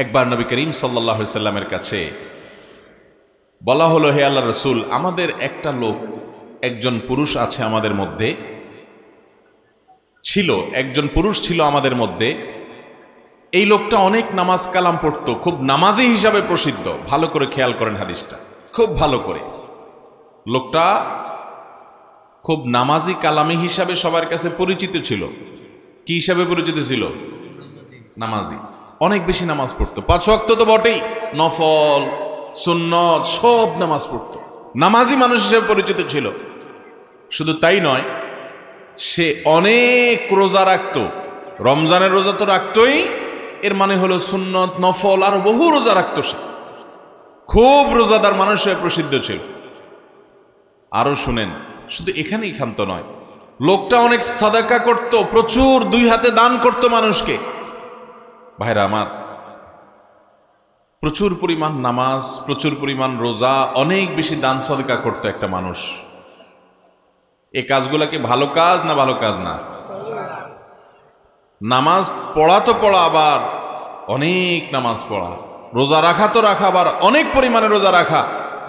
একবার নবী করিম সাল্লাল্লাহু আলাইহি সাল্লামের কাছে বলা হলো, হে আল্লাহর রাসূল, আমাদের একটা লোক, একজন পুরুষ আছে আমাদের মধ্যে, একজন পুরুষ ছিল আমাদের মধ্যে। এই লোকটা অনেক নামাজ কালাম পড়তো, খুব নামাজি হিসাবে প্রসিদ্ধ। ভালো করে খেয়াল করেন হাদিসটা, খুব ভালো করে। লোকটা খুব নামাজি কালামি হিসাবে সবার কাছে পরিচিত ছিল। কি হিসাবে পরিচিত ছিল? নামাজি। অনেক বেশি নামাজ পড়তো, 5 ওয়াক্ত তো বটেই, নফল সুন্নত সব নামাজ পড়তো, নামাজি মানুষ হিসেবে পরিচিত ছিল। শুধু তাই নয়, সে অনেক রোজা রাখতো। রমজানের রোজা তো রাখতোই, এর মানে হলো সুন্নত নফল আর বহু রোজা রাখতো। সে খুব রোজাদার মানুষ হিসেবে প্রসিদ্ধ ছিল। আরো শুনেন, শুধু এখানেই ক্ষান্ত নয়, লোকটা অনেক সাদাকা করত, প্রচুর 2 হাতে দান করত মানুষকে। ভাইরা আমার, প্রচুর পরিমাণ নামাজ, প্রচুর পরিমাণ রোজা, অনেক বেশি দান সাদাকা করত একটা মানুষ। এই কাজগুলা কি ভালো কাজ না ভালো কাজ না? নামাজ পড়া তো পড়া, আবার অনেক নামাজ পড়া, রোজা রাখা তো রাখা, আবার অনেক পরিমাণে রোজা রাখা,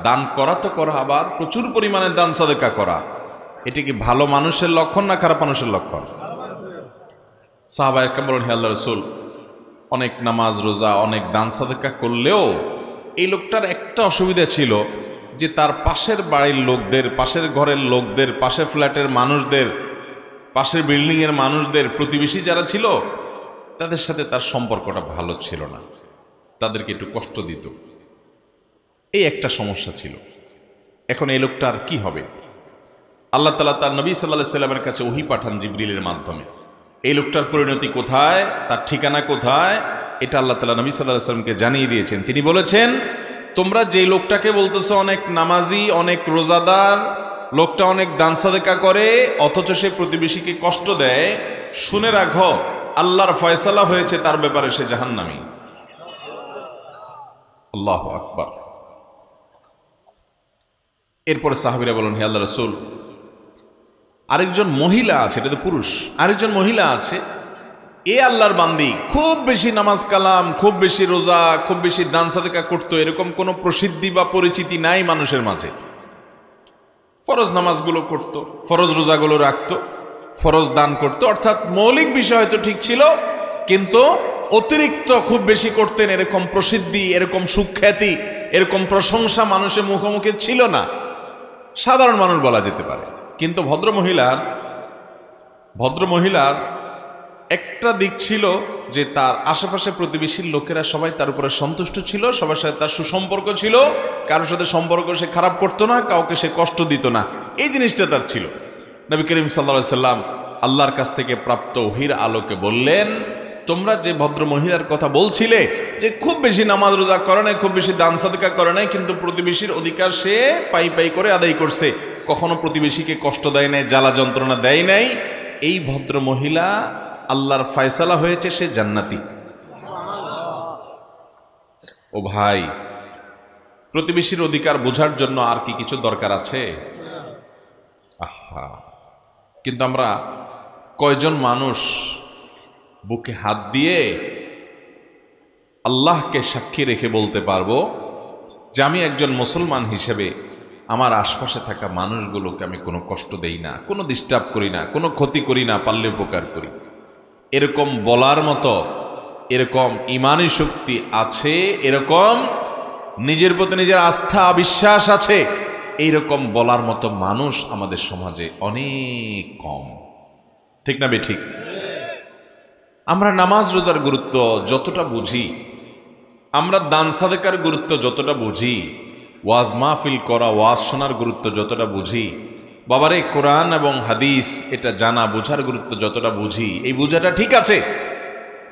দান করা তো করা, আবার প্রচুর পরিমাণে দান সাদাকা করা। এটা কি ভালো মানুষের লক্ষণ না খারাপ মানুষের লক্ষণ? সাহাবায়ে কেরাম বলেন, হে আল্লাহর রাসূল, অনেক নামাজ রোজা অনেক দান সাদাকা করলেও এই লোকটার একটা অসুবিধা ছিল, যে তার পাশের বাড়ির লোকদের, পাশের ঘরের লোকদের, পাশের ফ্ল্যাটের মানুষদের, পাশের বিল্ডিংয়ের মানুষদের, প্রতিবেশী যারা ছিল তাদের সাথে তার সম্পর্কটা ভালো ছিল না, তাদেরকে একটু কষ্ট দিত। এই একটা সমস্যা ছিল। এখন এই লোকটার কি হবে? আল্লাহ তাআলা তার নবী সাল্লাল্লাহু আলাইহি সাল্লামের কাছে ওহী পাঠান জিবরিলের মাধ্যমে। এই লোকটার পরিণতি কোথায়, তার ঠিকানা কোথায়, এটা আল্লাহ তাআলা নবী সাল্লাল্লাহু আলাইহি সাল্লামকে জানিয়ে দিয়েছেন। তিনি বলেছেন, তোমরা যে লোকটাকে বলতেছো অনেক নামাজি, অনেক রোজাদার, লোকটা অনেক দান সাদাকা করে, অথচ সে প্রতিবেশীকে কষ্ট দেয়, শুনে রাখো, আল্লাহর ফয়সালা হয়েছে তার ব্যাপারে, সে জাহান্নামী। আল্লাহু আকবার। এরপরে সাহাবীরা বলেন, হে আল্লাহর রাসূল, আরেকজন মহিলা আছে, এটা তো পুরুষ, আরেকজন মহিলা আছে, এ আল্লাহর বান্দি, খুব বেশি নামাজ কালাম, খুব বেশি রোজা, খুব বেশি দান সাদাকা করতো, এরকম কোনো প্রসিদ্ধি বা পরিচিতি নাই মানুষের মাঝে। ফরজ নামাজগুলো করত, ফরজ রোজাগুলো রাখতো, ফরজ দান করত, অর্থাৎ মৌলিক বিষয় হয়তো ঠিক ছিল, কিন্তু অতিরিক্ত খুব বেশি করতেন, এরকম প্রসিদ্ধি, এরকম সুখ্যাতি, এরকম প্রশংসা মানুষের মুখোমুখি ছিল না। সাধারণ মানুষ বলা যেতে পারে। কিন্তু ভদ্রমহিলার একটা দিক ছিল যে তার আশেপাশে প্রতিবেশীর লোকেরা সবাই তার উপরে সন্তুষ্ট ছিল, সবার সাথে তার সুসম্পর্ক ছিল, কারোর সাথে সম্পর্ক সে খারাপ করতো না, কাউকে সে কষ্ট দিত না, এই জিনিসটা তার ছিল। নবী করিম সাল্লাল্লাহু আলাইহি সাল্লাম আল্লাহর কাছ থেকে প্রাপ্ত ওহীর আলোকে বললেন, তোমরা যে ভদ্র মহিলার কথা বলছিলে, যে খুব বেশি নামাজ রোজা করে নাই, খুব বেশি দান সাদকা করে নাই, কিন্তু প্রতিবেশীর অধিকার সে পাই পাই করে আদায় করছে, কখনো প্রতিবেশীকে কষ্ট দেয় নাই, জ্বালা যন্ত্রণা দেয় নাই, এই ভদ্র মহিলা আল্লাহর ফয়সালা হয়েছে, সে জান্নাতি। ও ভাই, প্রতিবেশীর অধিকার বোঝার জন্য আর কি কিছু দরকার আছে? আহা, কিন্তু আমরা কয়জন মানুষ বুকে হাত দিয়ে আল্লাহকে সাক্ষী রেখে বলতে পারবো যে আমি একজন মুসলমান হিসেবে আমার আশপাশে থাকা মানুষগুলোকে আমি কোনো কষ্ট দেই না, কোনো ডিস্টার্ব করি না, কোনো ক্ষতি করি না, পারলে উপকার করি? এরকম বলার মতো, এরকম ইমানি শক্তি আছে, এরকম নিজের প্রতি নিজের আস্থা বিশ্বাস আছে, এইরকম বলার মতো মানুষ আমাদের সমাজে অনেক কম। ঠিক না বে ঠিক? আমরা নামাজ রোজার গুরুত্ব যতটা বুঝি, আমরা দান সাদাকার গুরুত্ব যতটা বুঝি, ওয়াজ মাহফিল করা, ওয়াজ শোনার গুরুত্ব যতটা বুঝি, বাবারে কোরআন এবং হাদিস এটা জানা বোঝার গুরুত্ব যতটা বুঝি, এই বোঝাটা ঠিক আছে,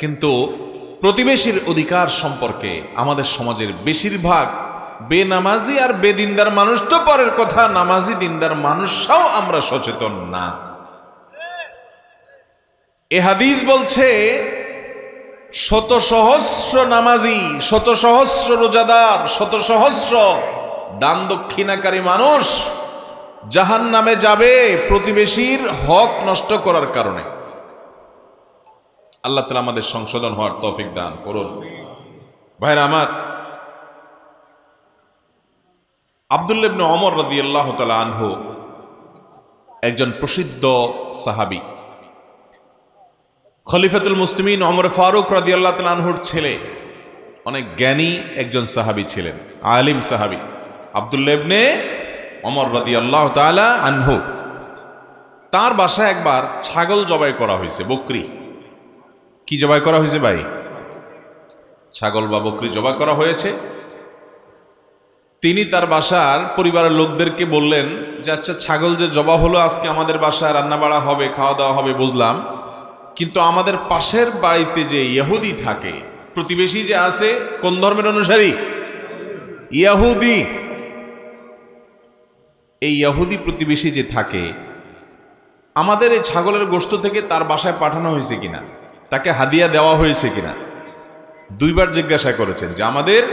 কিন্তু প্রতিবেশীর অধিকার সম্পর্কে আমাদের সমাজের বেশিরভাগ বেনামাজি আর বেদিনদার মানুষ তো পরের কথা, নামাজি দিনদার মানুষরাও আমরা সচেতন না। এ হাদিস বলছে, শত সহস্র নামাজি, শত সহস্র রোজাদার, শত সহস্র দান দক্ষিণাকারী মানুষ জাহান্নামে যাবে প্রতিবেশীর হক নষ্ট করার কারণে। আল্লাহ তাআলা আমাদের সংশোধন হওয়ার তৌফিক দান করুন। ভাইরা আমার, আব্দুল্লাহ ইবনে ওমর রাদিয়াল্লাহু তাআলা আনহু একজন প্রসিদ্ধ সাহাবী, খলিফাতুল মুসলিমিন ওমর ফারুক রাদিয়াল্লাহু তাআলা আনহুর ছেলে, অনেক জ্ঞানী একজন সাহাবী ছিলেন, আলিম সাহাবী আব্দুল্লাহ ইবনে ওমর রাদিয়াল্লাহু তাআলা আনহু। তার বাসায় একবার ছাগল জবাই করা হয়েছে, বকরি। কি জবাই করা হয়েছে ভাই? ছাগল বা বকরি জবাই করা হয়েছে। তিনি তার বাসার পরিবারের লোকদেরকে বললেন যে আচ্ছা, ছাগল যে জবা হলো, আজকে আমাদের বাসায় রান্না বাড়া হবে, খাওয়া দাওয়া হবে বুঝলাম, কিন্তু আমাদের পাশের বাড়িতে যে ইহুদি থাকে, প্রতিবেশী যে আছে, কোন ধর্মের অনুসারী? ইহুদি। এই ইহুদি প্রতিবেশী যে থাকে, আমাদের এই ছাগলের গোশত থেকে তার বাসায় পাঠানো হয়েছে কিনা, তাকে হাদিয়া দেওয়া হয়েছে কিনা, দুইবার জিজ্ঞাসা করেছেন যে আমাদের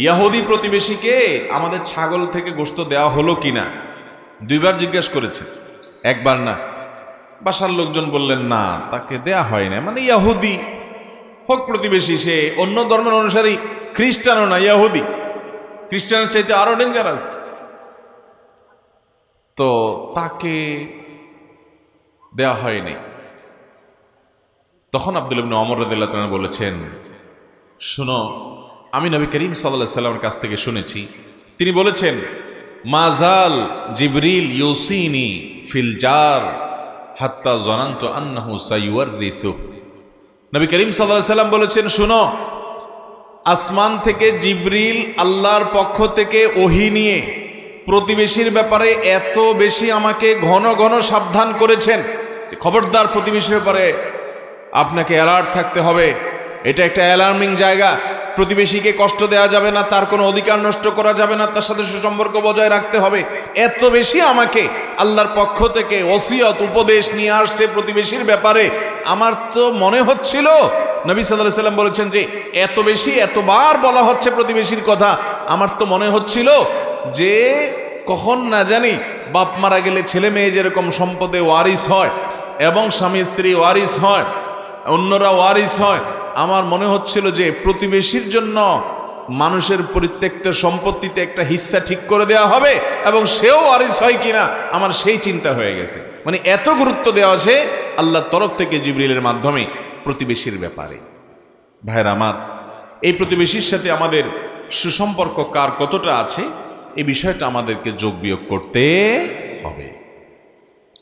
ইহুদি প্রতিবেশীকে আমাদের ছাগল থেকে গোশত দেওয়া হলো কিনা, দুইবার জিজ্ঞাসা করেছেন, একবার না। বাসার লোকজন বললেন না, তাকে দেয়া হয় না, মানে ইহুদি হোক প্রতিবেশী, সে অন্য ধর্মের অনুসারী, খ্রিস্টানও না, ইহুদি। খ্রিস্টানের চাইতে আরো ডেঞ্জারাস, তো তাকে দেওয়া হয়নি। তখন আব্দুল্লাহ ইবনে ওমর রাদিয়াল্লাহু তাআলা বলেছেন, শুনো, আমি নবী করিম সাল্লাল্লাহু আলাইহি সাল্লামের কাছ থেকে শুনেছি, তিনি বলেছেন, মাজাল জিবরিল ইউসিনি ফিল জার হাত্তা জানান্তু আন্নাহু সাইওয়ারিসু। নবী করিম সাল্লাল্লাহু আলাইহি সাল্লাম বলেছেন, শুনো, আসমান থেকে জিবরিল আল্লাহর পক্ষ থেকে ওহী নিয়ে প্রতিবেশীর ব্যাপারে এত বেশি আমাকে ঘন ঘন সাবধান করেছেন, খবরদার প্রতিবেশীর ব্যাপারে আপনাকে অ্যালার্ট থাকতে হবে, এটা একটা অ্যালার্মিং জায়গা, প্রতিবেশীকে কষ্ট দেওয়া যাবে না, তার কোনো অধিকার নষ্ট করা যাবে না, তার সাথে সুসম্পর্ক বজায় রাখতে হবে। এত বেশি আমাকে আল্লাহর পক্ষ থেকে ওসিয়ত উপদেশ নিয়ে আসছে প্রতিবেশীর ব্যাপারে। আমার তো মনে হচ্ছিল, নবী সাল্লাল্লাহু আলাইহি সাল্লাম বলেছেন যে এত বেশি, এতবার বলা হচ্ছে প্রতিবেশীর কথা, আমার তো মনে হচ্ছিল যে কখন না জানি বাপ মারা গেলে ছেলে মেয়ে যেরকম সম্পদে ওয়ারিস হয় এবং স্বামী স্ত্রী ওয়ারিস হয়, অন্যরা ওয়ারিস হয়, আমার মনে হচ্ছিল যে প্রতিবেশীর জন্য মানুষের পরিত্যক্ত সম্পত্তিতে একটা হিস্সা ঠিক করে দেওয়া হবে এবং সেও ওয়ারিস হয় কিনা, আমার সেই চিন্তা হয়ে গেছে। মানে এত গুরুত্ব দেওয়া আছে আল্লাহর তরফ থেকে জিবরিলের মাধ্যমে প্রতিবেশীর ব্যাপারে। ভাইরা আমার, এই প্রতিবেশীর সাথে আমাদের সুসম্পর্ক কার কতটা আছে, এই বিষয়টা আমাদেরকে যোগ বিয়োগ করতে হবে।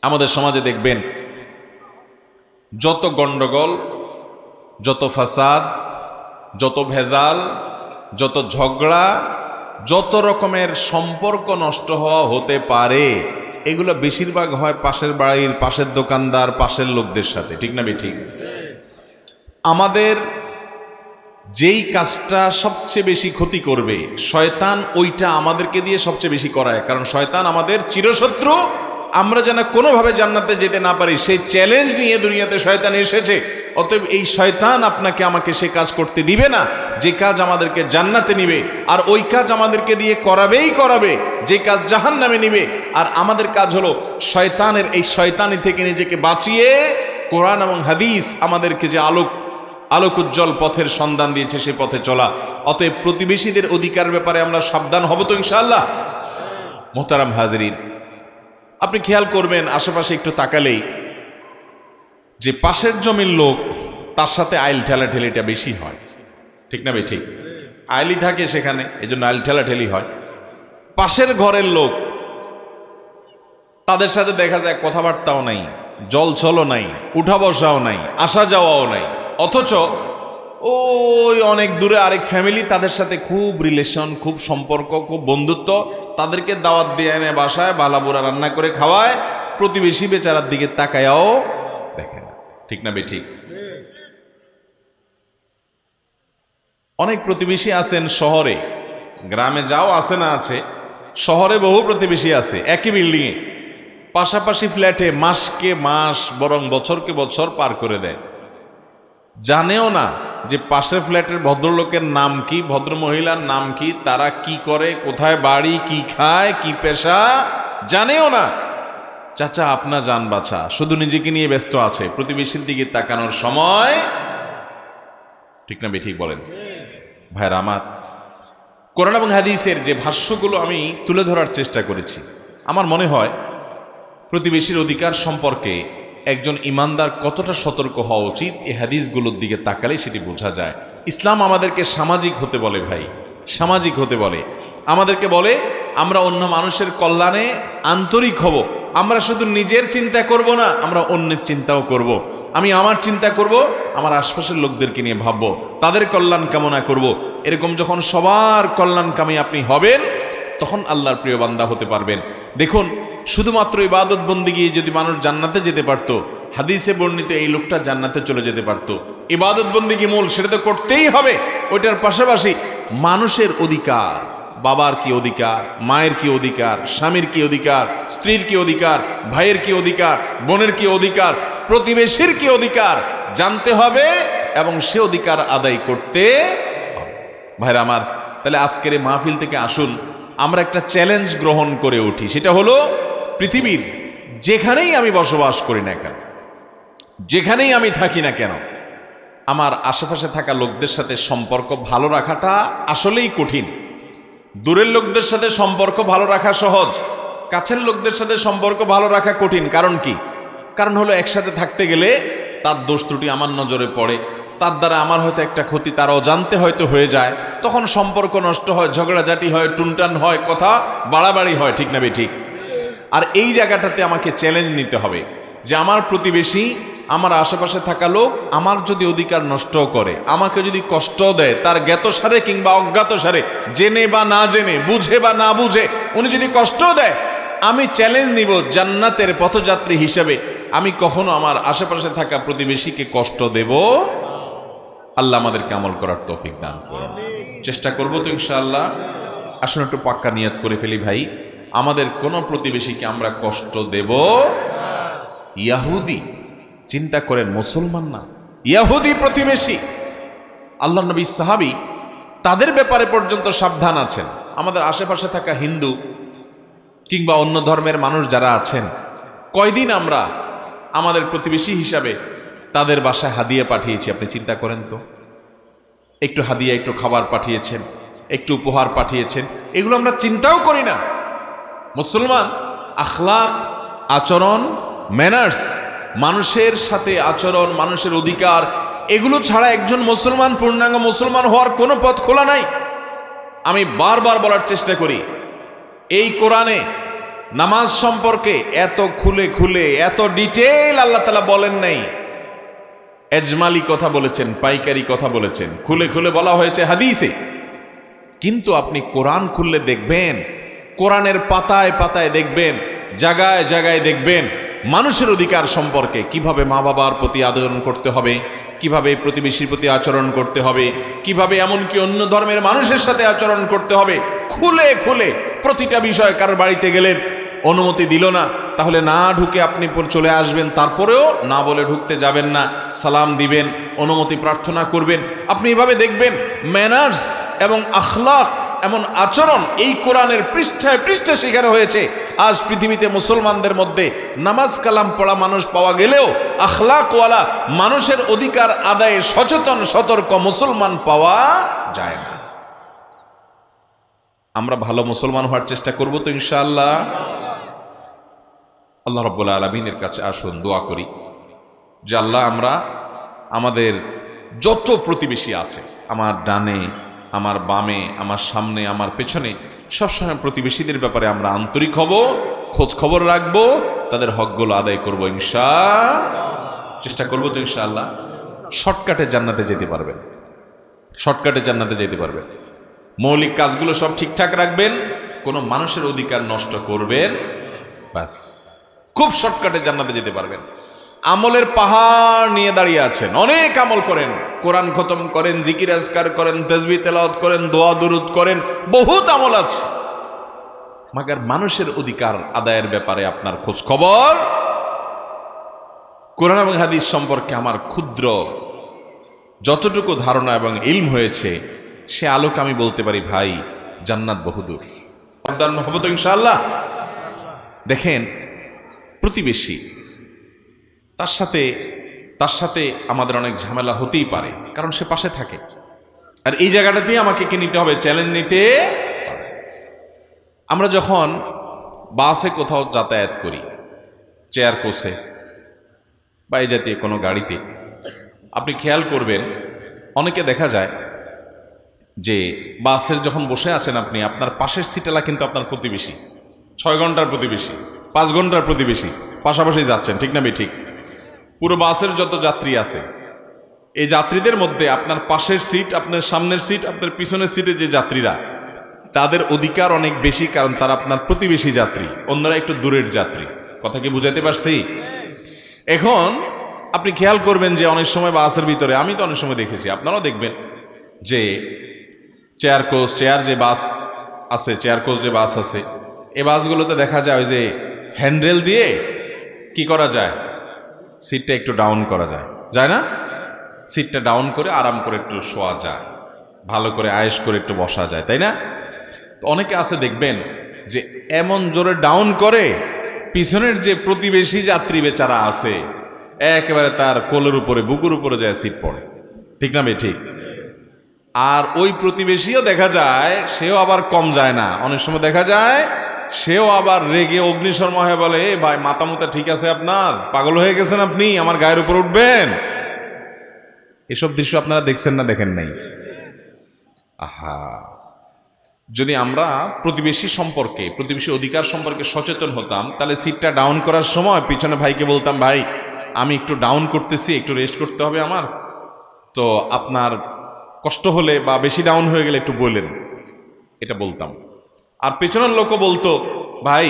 আমাদের সমাজে দেখবেন যত গন্ডগোল, যত ফাসাদ, যত ভেজাল, যত ঝগড়া, যত রকমের সম্পর্ক নষ্ট হওয়া হতে পারে, এগুলো বেশিরভাগ হয় পাশের বাড়ির, পাশের দোকানদার, পাশের লোকদের সাথে, ঠিক না ঠিক? আমাদের যেই কাজটা সবচেয়ে বেশি ক্ষতি করবে, শয়তান ওইটা আমাদেরকে দিয়ে সবচেয়ে বেশি করায়, কারণ শয়তান আমাদের চিরশত্রু। আমরা যেন কোনোভাবে জান্নাতে যেতে না পারি সেই চ্যালেঞ্জ নিয়ে দুনিয়াতে শয়তান এসেছে। অতএব এই শয়তান আপনাকে আমাকে সে কাজ করতে দিবে না যে কাজ আমাদেরকে জান্নাতে নিবে, আর ওই কাজ আমাদেরকে দিয়ে করাবেই করাবে যে কাজ জাহান্নামে নিবে। আর আমাদের কাজ হলো শয়তানের এই শয়তানি থেকে নিজেকে বাঁচিয়ে কোরআন এবং হাদিস আমাদেরকে যে আলোক উজ্জ্বল পথের সন্ধান দিয়েছে সে পথে চলা। অতএব প্রতিবেশীদের অধিকার ব্যাপারে আমরা সাবধান হব তো ইনশাআল্লাহ। মোহতারাম হাজরিন, আপনি খেয়াল করবেন আশেপাশে একটু তাকালেই যে পাশের জমির লোক, তার সাথে আইল ঠেলাঠেলিটা বেশি হয়, ঠিক না ঠিক? আইলই থাকে সেখানে, এই জন্য আইল ঠেলাঠেলি হয়। পাশের ঘরের লোক, তাদের সাথে দেখা যায় কথাবার্তাও নাই, জলছলও নাই, উঠা বসাও নাই, আসা যাওয়াও নাই, অথচ ওই অনেক দূরে আরেক ফ্যামিলি, তাদের সাথে খুব রিলেশন, খুব সম্পর্ক, খুব বন্ধুত্ব, তাদেরকে দাওয়াত দিয়ে এনে বাসায় বালাবুরা রান্না করে খাওয়ায়, প্রতিবেশী বেচারার দিকে তাকায়াও দেখে না, ঠিক না ঠিক? অনেক প্রতিবেশী আছেন শহরে, গ্রামে যাও আছে না আছে, শহরে বহু প্রতিবেশী আছে একই বিল্ডিংয়ে, পাশাপাশি ফ্ল্যাটে মাসকে মাস বরং বছরকে বছর পার করে দেয়, জানেও না যে পাশের ফ্ল্যাটের ভদ্রলোকের নাম কি, ভদ্র মহিলার নাম কি, তারা কি করে, কোথায় বাড়ি, কি খায়, কি পেশা, জানেও না। চাচা আপনা জান বাছা, শুধু নিজেকে নিয়ে ব্যস্ত আছে, প্রতিবেশীর দিকে তাকানোর সময়, ঠিক না ঠিক বলেন? ভাইরা আমার, কোরআন এবং হাদিসের যে ভাষ্যগুলো আমি তুলে ধরার চেষ্টা করেছি, আমার মনে হয় প্রতিবেশীর অধিকার সম্পর্কে একজন ইমানদার কতটা সতর্ক হওয়া উচিত এই হাদিসগুলোর দিকে তাকালে সেটি বোঝা যায়। ইসলাম আমাদেরকে সামাজিক হতে বলে ভাই, সামাজিক হতে বলে, আমাদেরকে বলে আমরা অন্য মানুষের কল্যাণে আন্তরিক হব। আমরা শুধু নিজের চিন্তা করব না, আমরা অন্যের চিন্তাও করব। আমি আমার চিন্তা করব, আমার আশপাশের লোকদেরকে নিয়ে ভাববো, তাদের কল্যাণ কামনা করব। এরকম যখন সবার কল্যাণকামী আপনি হবেন, তখন আল্লাহর প্রিয় বান্দা হতে পারবেন। দেখুন, শুধুমাত্র ইবাদত বন্দিগি যদি মানুষ জান্নাতে যেতে পারতো, হাদিসে বর্ণিত এই লোকটা জান্নাতে চলে যেতে পারতো। ইবাদত বন্দিগি মূল, সেটা তো করতেই হবে। ওইটার পাশাপাশি মানুষের অধিকার, বাবার কি অধিকার, মায়ের কি অধিকার, স্বামীর কি অধিকার, স্ত্রীর কি অধিকার, ভাইয়ের কি অধিকার, বোনের কি অধিকার, প্রতিবেশীর কি অধিকার জানতে হবে এবং সে অধিকার আদায় করতে হবে। ভাইরা আমার, তাহলে আজকের এই মাহফিল থেকে আসুন আমরা একটা চ্যালেঞ্জ গ্রহণ করে উঠি। সেটা হলো, পৃথিবীর যেখানেই আমি বসবাস করি না কেন, যেখানেই আমি থাকি না কেন, আমার আশেপাশে থাকা লোকদের সাথে সম্পর্ক ভালো রাখাটা আসলেই কঠিন। দূরের লোকদের সাথে সম্পর্ক ভালো রাখা সহজ, কাছের লোকদের সাথে সম্পর্ক ভালো রাখা কঠিন। কারণ কি? কারণ হলো একসাথে থাকতে গেলে তার দোষ ত্রুটি আমার নজরে পড়ে, তার দ্বারা আমার হয়তো একটা ক্ষতি তার অজান্তে হয়তো হয়ে যায়, তখন সম্পর্ক নষ্ট হয়, ঝগড়াঝাটি হয়, টুনটান হয়, কথা বাড়াবাড়ি হয়, ঠিক না বে ঠিক? আর এই জায়গাটাতে আমাকে চ্যালেঞ্জ নিতে হবে যে আমার প্রতিবেশী, আমার আশেপাশে থাকা লোক আমার যদি অধিকার নষ্ট করে, আমাকে যদি কষ্ট দেয়, তার জ্ঞাতসারে কিংবা অজ্ঞাতসারে, জেনে বা না জেনে, বুঝে বা না বুঝে, উনি যদি কষ্ট দেয়, আমি চ্যালেঞ্জ নিব জান্নাতের পথযাত্রী হিসেবে আমি কখনো আমার আশেপাশে থাকা প্রতিবেশীকে কষ্ট দেব। আল্লাহ আমাদেরকে আমল করার তৌফিক দান করুন। চেষ্টা করবো তো ইনশাআল্লাহ। আসুন একটু পাক্কা নিয়ত করে ফেলি ভাই, আমাদের কোন প্রতিবেশীকে আমরা কষ্ট দেব। ইয়াহুদি, চিন্তা করেন, মুসলমান না, ইয়াহুদি প্রতিবেশী। আল্লাহ নবী সাহাবী তাদের ব্যাপারে পর্যন্ত সাবধান আছেন। আমাদের আশেপাশে থাকা হিন্দু কিংবা অন্য ধর্মের মানুষ যারা আছেন, কয়দিন আমরা আমাদের প্রতিবেশী হিসাবে তাদের বাসায় হাদিয়া পাঠিয়েছি, আপনি চিন্তা করেন তো। একটু হাদিয়া, একটু খাবার পাঠিয়েছেন, একটু উপহার পাঠিয়েছেন, এগুলো আমরা চিন্তাও করি না। মুসলমান আখলাক, আচরণ, ম্যানার্স, মানুষের সাথে আচরণ, মানুষের অধিকার, এগুলো ছাড়া একজন মুসলমান, পূর্ণাঙ্গ মুসলমান হওয়ার কোনো পথ খোলা নাই। আমি বারবার বলার চেষ্টা করি, এই কোরআনে নামাজ সম্পর্কে এত খুলে খুলে, এত ডিটেইল আল্লাহ তাআলা বলেন নাই। এজমালি কথা বলেছেন, পাইকারি কথা বলেছেন, খুলে খুলে বলা হয়েছে হাদিসে। কিন্তু আপনি কোরআন খুললে দেখবেন, কোরআনের পাতায় পাতায় দেখবেন, জায়গায় জায়গায় দেখবেন মানুষের অধিকার সম্পর্কে, কিভাবে মা বাবার প্রতি আচরণ করতে হবে, কিভাবে প্রতিবেশীর প্রতি আচরণ করতে হবে, কিভাবে এমনকি অন্য ধর্মের মানুষের সাথে আচরণ করতে হবে, খুলে খুলে প্রতিটা বিষয়। কারোর বাড়িতে গেলেন, অনুমতি দিল না, তাহলে না ঢুকে আপনি চলে আসবেন, তারপরেও না বলে ঢুকতে যাবেন না, সালাম দিবেন, অনুমতি প্রার্থনা করবেন। আপনি এভাবে দেখবেন ম্যানার্স এবং আখলাক, এমন আচরণ এই কোরআনের পৃষ্ঠায় পৃষ্ঠায় শেখানো হয়েছে। আজ পৃথিবীতে মুসলমানদের মধ্যে নামাজ কালাম পড়া মানুষ পাওয়া গেলেও আখলাকওয়ালা, মানুষের অধিকার আদায়ে সচেতন সতর্ক মুসলমান পাওয়া যায় না। আমরা ভালো মুসলমান হওয়ার চেষ্টা করব তো ইনশাআল্লাহ। আল্লাহ রাব্বুল আলামিনের কাছে আসুন দোয়া করি যে আল্লাহ, আমরা আমাদের যত প্রতিবেশী আছে, আমার ডানে, আমার বামে, আমার সামনে, আমার পেছনে, সবসময় প্রতিবেশীদের ব্যাপারে আমরা আন্তরিক হব, খোঁজ খবর রাখবো, তাদের হকগুলো আদায় করবো চেষ্টা করবো তো ইনশাআল্লাহ। শর্টকাটে জান্নাতে যেতে পারবেন, শর্টকাটে জান্নাতে যেতে পারবেন। মৌলিক কাজগুলো সব ঠিকঠাক রাখবেন, কোনো মানুষের অধিকার নষ্ট করবেন, ব্যাস, খুব শর্টকাটে জান্নাতে যেতে পারবেন। আমলের পাহাড় নিয়ে দাঁড়িয়ে আছেন, অনেক আমল করেন, কোরআন খতম করেন, জিকির আজকার করেন, তাসবিহ তেলাওয়াত করেন, দোয়া দুরুদ করেন, বহুত আমল আছে, মাগার মানুষের অধিকার আদায়ের ব্যাপারে আপনার খোঁজ খবর। কোরআন এবং হাদিস সম্পর্কে আমার ক্ষুদ্র যতটুকু ধারণা এবং ইলম হয়েছে, সে আলোক আমি বলতে পারি ভাই, জান্নাত বহুদূর, হবো তো ইনশাআল্লাহ। দেখেন, প্রতিবেশী, তার সাথে আমাদের অনেক ঝামেলা হতেই পারে, কারণ সে পাশে থাকে। আর এই জায়গাটাতেই আমাকে কি নিতে হবে? চ্যালেঞ্জ নিতে। আমরা যখন বাসে কোথাও যাতায়াত করি, চেয়ার কোচে বা এই জাতীয় কোনো গাড়িতে, আপনি খেয়াল করবেন অনেকে দেখা যায় যে বাসের যখন বসে আছেন আপনি, আপনার পাশের সিটেলা কিন্তু আপনার প্রতিবেশী, 6 ঘন্টার প্রতিবেশী, 5 ঘন্টার প্রতিবেশী, পাশাপাশি যাচ্ছেন, ঠিক না ঠিক? পুরো বাসের যত যাত্রী আছে, এই যাত্রীদের মধ্যে আপনার পাশের সিট, আপনার সামনের সিট, আপনার পিছনের সিটে যে যাত্রীরা, তাদের অধিকার অনেক বেশি, কারণ তারা আপনার প্রতিবেশী যাত্রী, অন্যরা একটু দূরের যাত্রী। কথা কি বুঝাইতে পারছি? এখন আপনি খেয়াল করবেন যে অনেক সময় বাসের ভিতরে, আমি তো অনেক সময় দেখেছি, আপনারাও দেখবেন যে চেয়ার কোচ, চেয়ার যে বাস আছে, চেয়ার কোচ যে বাস আছে, এই বাসগুলোতে দেখা যায় ওই যে হ্যান্ডেল দিয়ে কি করা যায়, সিটটা একটু ডাউন করা যায়, যায় না? সিটটা ডাউন করে আরাম করে একটু শোয়া যায়, ভালো করে আয়েশ করে একটু বসা যায়, তাই না? তো অনেকে আছে দেখবেন যে এমন জোরে ডাউন করে, পিছনের যে প্রতিবেশী যাত্রী বেচারা আছে একেবারে তার কোলের উপরে, বুকুর উপরে যায় সিট পড়ে, ঠিক না ঠিক? আর ওই প্রতিবেশীও দেখা যায় সেও আবার কম যায় না, অনেক সময় দেখা যায় সেও আবার রেগে অগ্নিশর্মা হয়ে বলে, এ ভাই মাথা মুতা ঠিক আছে আপনার? পাগল হয়ে গেছেন আপনি? আমার গায়ের উপর উঠবেন? এসব দৃশ্য আপনারা দেখছেন না দেখেন নাই? আহা, যদি আমরা প্রতিবেশী সম্পর্কে, প্রতিবেশী অধিকার সম্পর্কে সচেতন হতাম, তাহলে সিটটা ডাউন করার সময় পিছনে ভাইকে বলতাম, ভাই আমি একটু ডাউন করতেছি, একটু রেস্ট করতে হবে আমার, তো আপনার কষ্ট হলে বা বেশি ডাউন হয়ে গেলে একটু বললেন, এটা বলতাম। আর পেছনের লোকও বলতো, ভাই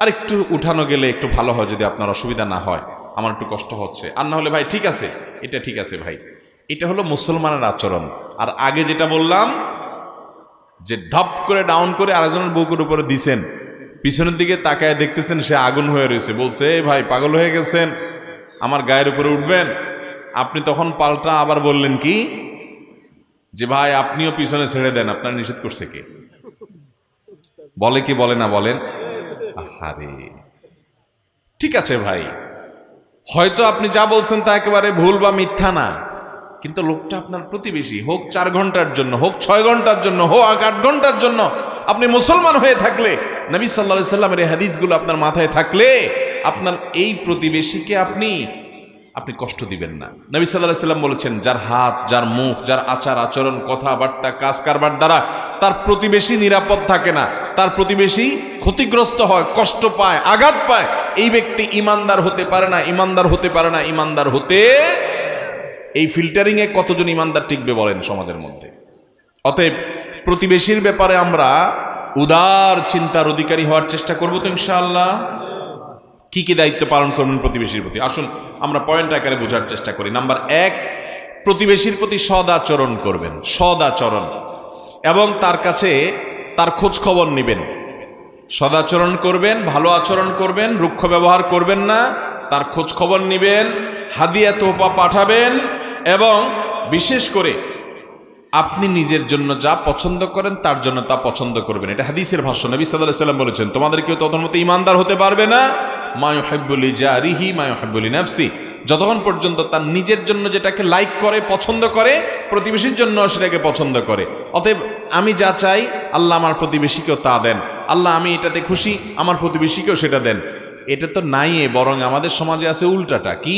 আর একটু উঠানো গেলে একটু ভালো হয়, যদি আপনার অসুবিধা না হয়, আমার একটু কষ্ট হচ্ছে। আর না হলে ভাই ঠিক আছে, এটা ঠিক আছে ভাই। এটা হলো মুসলমানের আচরণ। আর আগে যেটা বললাম যে ধাপ করে ডাউন করে আরেকজনের বুকের উপরে দিছেন, পিছনের দিকে তাকায় দেখতেছেন সে আগুন হয়ে রয়েছে, বলছে ভাই পাগল হয়ে গেছেন, আমার গায়ের উপরে উঠবেন? আপনি তখন পাল্টা আবার বললেন কি, যে ভাই আপনিও পিছনে ছেড়ে দেন, আপনার নিষেধ করছে কে? বলে কি বলে না? বলেন। আহারে, ঠিক আছে ভাই, হয়তো আপনি যা বলছেন তা একেবারে ভুল বা মিথ্যা না, কিন্তু লোকটা আপনার প্রতিবেশী, হোক 4 ঘন্টার জন্য, হোক 6 ঘন্টার জন্য, হোক 8 ঘন্টার জন্য, আপনি মুসলমান হয়ে থাকলে, নবী সাল্লাল্লাহু আলাইহি সাল্লামের এই হাদিসগুলো আপনার মাথায় থাকলে, আপনার এই প্রতিবেশীকে আপনি কষ্ট দিবেন না। নবী সাল্লাল্লাহু আলাইহি সাল্লাম বলেছেন, যার হাত, যার মুখ, যার আচার আচরণ, কথাবার্তা, কাজ কারবার দ্বারা তার প্রতিবেশী নিরাপদ থাকে না, তার প্রতিবেশী ক্ষতিগ্রস্ত হয়, কষ্ট পায়, আঘাত পায়, এই ব্যক্তি ইমানদার হতে পারে না, ইমানদার হতে পারে না, ইমানদার হতে। এই ফিল্টারিং এ কতজন ইমানদার টিকবে বলেন সমাজের মধ্যে? অতএব প্রতিবেশীর ব্যাপারে আমরা উদার চিন্তার অধিকারী হওয়ার চেষ্টা করব তো ইনশাআল্লাহ। কি কি দায়িত্ব পালন করবেন প্রতিবেশীর প্রতি? আসুন আমরা পয়েন্ট আকারে বোঝার চেষ্টা করি। নাম্বার 1, প্রতিবেশীর প্রতি সদাচরণ করবেন, সদাচরণ, এবং তার কাছে তার খোঁজ খবর নেবেন। সদাচরণ করবেন, ভালো আচরণ করবেন, রুক্ষ ব্যবহার করবেন না, তার খোঁজ খবর নেবেন, হাদিয়া তোহফা পাঠাবেন, এবং বিশেষ করে আপনি নিজের জন্য যা পছন্দ করেন তার জন্য তা পছন্দ করবেন। এটা হাদিসের ভাষ্য। নবী সাল্লাল্লাহু আলাইহি ওয়াসাল্লাম বলেছেন, তোমাদের কেউ ততক্ষণ মতো ইমানদার হতে পারবে না মা ইউহিব্বু লিজারিহি মা ইউহিব্বু লিনাফসি, যতক্ষণ পর্যন্ত তার নিজের জন্য যেটাকে লাইক করে, পছন্দ করে, প্রতিবেশীর জন্য সেটাকে পছন্দ করে। অতএব আমি যা চাই আল্লাহ আমার প্রতিবেশীকেও তা দেন, আল্লাহ আমি এটাতে খুশি, আমার প্রতিবেশীকেও সেটা দেন। এটা তো নাই, বরং আমাদের সমাজে আছে উল্টাটা, কি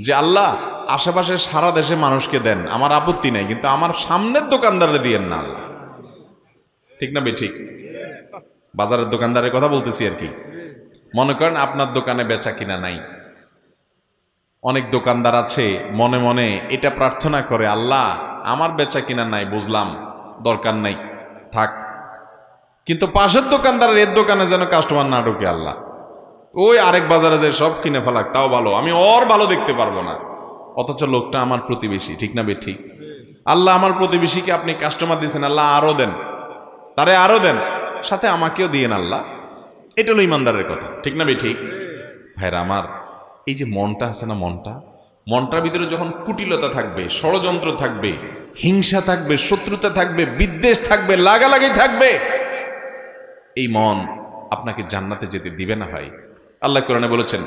যে আল্লাহ আশেপাশে সারা দেশে মানুষকে দেন, আমার আপত্তি নাই, কিন্তু আমার সামনের দোকানদারে দিয়েন না আল্লাহ। ঠিক না ঠিক? বাজারের দোকানদারের কথা বলতেছি আর কি। মনে করেন আপনার দোকানে বেচা কিনা নাই, অনেক দোকানদার আছে মনে মনে এটা প্রার্থনা করে, আল্লাহ আমার বেচা কিনা নাই, বুঝলাম, দরকার নাই, থাক, কিন্তু পাশের দোকানদারের এর দোকানে যেন কাস্টমার না ঢোকে, আল্লাহ ওই আরেক বাজারে যে সব কিনে ফেলাক, তাও ভালো, আমি ওর ভালো দেখতে পারবো না। অথচ লোকটা আমার প্রতিবেশী, ঠিক না ঠিক? আল্লাহ আমার প্রতিবেশীকে আপনি কাস্টমার দিয়েছেন, আল্লাহ আরো দেন, তারে আরো দেন, সাথে আমাকেও দিয়েন আল্লাহ। এটা হলো ইমানদারের কথা, ঠিক না ঠিক? ভাইরা আমার, এই যে মনটা আছে না, মনটার ভিতরে যখন কুটিলতা থাকবে, ষড়যন্ত্র থাকবে, হিংসা থাকবে, শত্রুতা থাকবে, বিদ্বেষ থাকবে, লাগালাগি থাকবে, এই মন আপনাকে জান্নাতে যেতে দিবে না ভাই। আল্লাহ কোরআনে বলেছেন,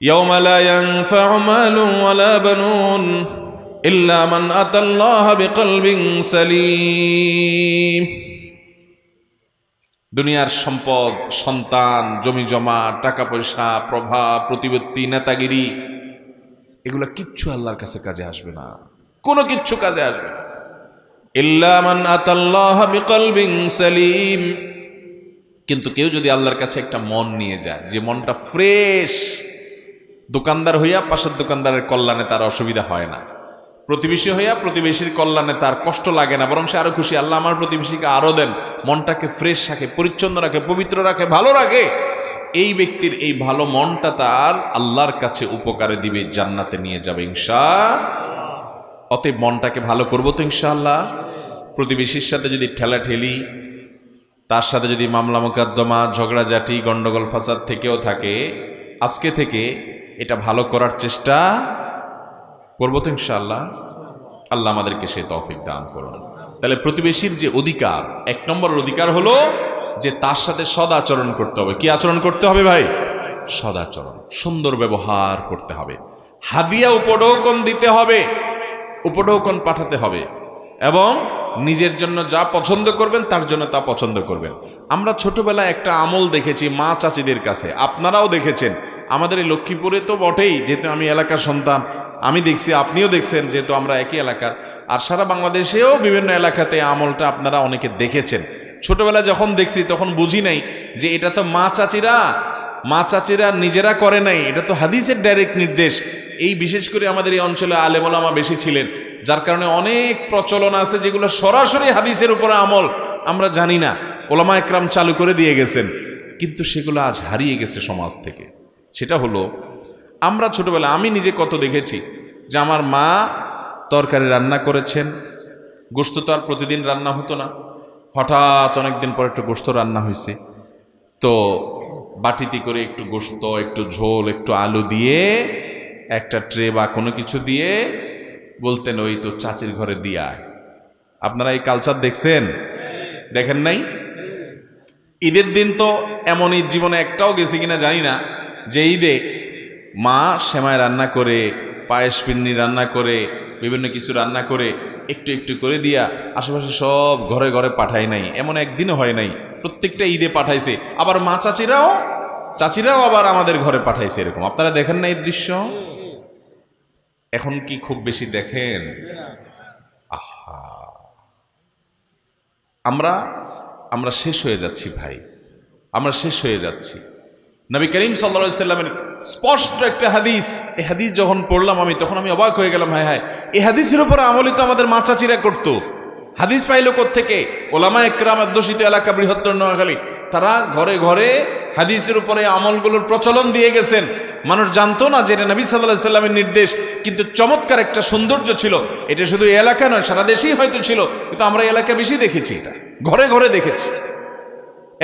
ইয়াউমা লা ইয়ানফাউ মালুন ওয়ালা বানুন, ইল্লা মান আতাল্লাহ বিকলবিন সালিম। দুনিয়ার সম্পদ, সন্তান, জমি জমা, টাকা পয়সা, প্রভাব, প্রতিপত্তি, নেতাগিরি, এগুলো কিচ্ছু আল্লাহর কাছে কাজে আসবে না, কোনো কিচ্ছু কাজে আসবে না। ইল্লা মান আতাল্লাহ বিকলবিন সালিম। কিন্তু কেউ যদি আল্লাহর কাছে একটা মন নিয়ে যায়, যে মনটা ফ্রেশ, দোকানদার হইয়া পাশের দোকানদারের কল্যাণে তার অসুবিধা হয় না, প্রতিবেশী হইয়া প্রতিবেশীর কল্যাণে তার কষ্ট লাগে না, বরং সে আরো খুশি, আল্লাহ আমার প্রতিবেশীকে আরো দেন, মনটাকে ফ্রেশ রাখে, পরিচ্ছন্ন রাখে, পবিত্র রাখে, ভালো রাখে, এই ব্যক্তির এই ভালো মনটা তার আল্লাহর কাছে উপকারে দিবে, জান্নাতে নিয়ে যাবে ইনশাআল্লাহ। অতএব মনটাকে ভালো করবো তো ইনশাআল্লাহ। প্রতিবেশীর সাথে যদি ঠেলাঠেলি, তার সাথে যদি মামলা মোকদ্দমা, ঝগড়াঝাটি, গন্ডগোল ফাসাদ থেকেও থাকে, আজকে থেকে এটা ভালো করার চেষ্টা করবো তো ইনশাআল্লাহ। আল্লাহ আমাদেরকে সে তৌফিক দান করুন। তাহলে প্রতিবেশীর যে অধিকার, এক নম্বর অধিকার হলো যে তার সাথে সদাচরণ করতে হবে। কি আচরণ করতে হবে ভাই? সদাচরণ, সুন্দর ব্যবহার করতে হবে। হাদিয়া উপঢৌকন দিতে হবে, উপঢৌকন পাঠাতে হবে, এবং নিজের জন্য যা পছন্দ করবেন তার জন্য তা পছন্দ করবেন। আমরা ছোটবেলায় একটা আমল দেখেছি মা চাচিদের কাছে, আপনারাও দেখেছেন, আমাদের এই লক্ষ্মীপুরে তো বটেই, যেহেতু আমি এলাকার সন্তান, আমি দেখছি, আপনিও দেখছেন, যেহেতু আমরা একই এলাকার, আর সারা বাংলাদেশেও বিভিন্ন এলাকাতে আমলটা আপনারা অনেকে দেখেছেন। ছোটবেলায় যখন দেখছি তখন বুঝি নাই যে এটা তো মা চাচিরা নিজেরা করে নাই, এটা তো হাদিসের ডাইরেক্ট নির্দেশ। এই বিশেষ করে আমাদের এই অঞ্চলে আলেম ওলামা বেশি ছিলেন, যার কারণে অনেক প্রচলন আছে যেগুলো সরাসরি হাদিসের উপরে আমল আমরা জানি না, ওলামা একরাম চালু করে দিয়ে গেছেন, কিন্তু সেগুলো আজ হারিয়ে গেছে সমাজ থেকে। সেটা হলো, আমরা ছোটবেলা, আমি নিজে কত দেখেছি যে আমার মা তরকারি রান্না করেছেন, গোশত তো আর প্রতিদিন রান্না হতো না, হঠাৎ অনেকদিন পর একটু গোশত রান্না হয়েছে, তো বাটিতে করে একটু গোশত, একটু ঝোল, একটু আলু দিয়ে একটা ট্রে বা কোনো কিছু দিয়ে বলতেন ওই তো চাচির ঘরে দিয়া। আপনারা এই কালচার দেখছেন? দেখেন নাই? ঈদের দিন তো এমন ঈদ জীবনে একটাও গেছে কিনা জানি না, যে ঈদে মা সেমাই রান্না করে, পায়েস পিন্নি রান্না করে, বিভিন্ন কিছু রান্না করে একটু একটু করে দিয়া আশেপাশে সব ঘরে ঘরে পাঠায় নাই, এমন একদিনও হয় নাই, প্রত্যেকটা ঈদে পাঠাইছে। আবার মা চাচিরাও আবার আমাদের ঘরে পাঠাইছে, এরকম আপনারা দেখেন না এই দৃশ্য? এখন কি খুব বেশি দেখেন? আহা, আমরা শেষ হয়ে যাচ্ছি ভাই, আমরা শেষ হয়ে যাচ্ছি। নবী করিম সাল্লাল্লাহু আলাইহি সাল্লামের স্পষ্ট একটা হাদিস, এই হাদিস যখন পড়লাম আমি, তখন আমি অবাক হয়ে গেলাম, হায় হায়, এই হাদিসের উপর আমলই তো আমাদের মা চাচিরা করতো। হাদিস পাইল কোত্থেকে? ওলামা একরাম অধ্যুষিত এলাকা বৃহত্তর নোয়াখালী, তারা ঘরে ঘরে হাদিসের উপরে আমলগুলোর প্রচলন দিয়ে গেছেন। মানুষ জানতো না যে এটা নবী সাল্লাল্লাহু আলাইহি সাল্লামের নির্দেশ, কিন্তু চমৎকার একটা সৌন্দর্য ছিল। এটা শুধু এই এলাকা নয়, সারা দেশেই হয়তো ছিল, কিন্তু আমরা এলাকা বেশি দেখেছি, এটা ঘরে ঘরে দেখেছি।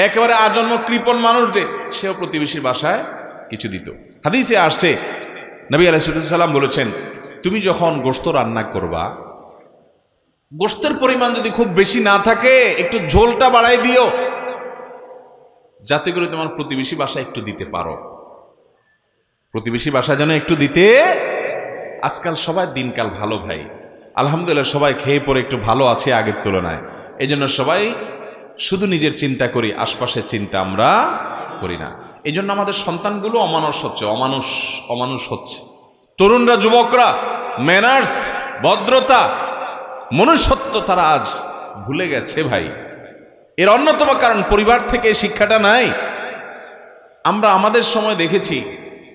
একেবারে আজন্ম কৃপণ মানুষ যে, সেও প্রতিবেশীর বাসায় কিছু দিত। হাদিসে আসছে, নবী আলাইহিস সালাম বলেছেন, তুমি যখন গোশত রান্না করবা, গোশতের পরিমাণ যদি খুব বেশি না থাকে, একটু ঝোলটা বাড়াই দিও, যাতে করে তোমার প্রতিবেশী বাসায় একটু দিতে পারো। প্রতিবেশী বাসায় যেন একটু দিতে। আজকাল সবাই দিনকাল ভালো ভাই, আলহামদুলিল্লাহ, সবাই খেয়ে পরে একটু ভালো আছে আগের তুলনায়। এই জন্য সবাই শুধু নিজের চিন্তা করি, আশপাশের চিন্তা আমরা করি না। এই জন্য আমাদের সন্তানগুলো অমানুষ হচ্ছে। তরুণরা, যুবকরা ম্যানার্স, ভদ্রতা, মনুষ্যত্ব তারা আজ ভুলে গেছে ভাই। এর অন্যতম কারণ পরিবার থেকে শিক্ষাটা নাই। আমরা আমাদের সময় দেখেছি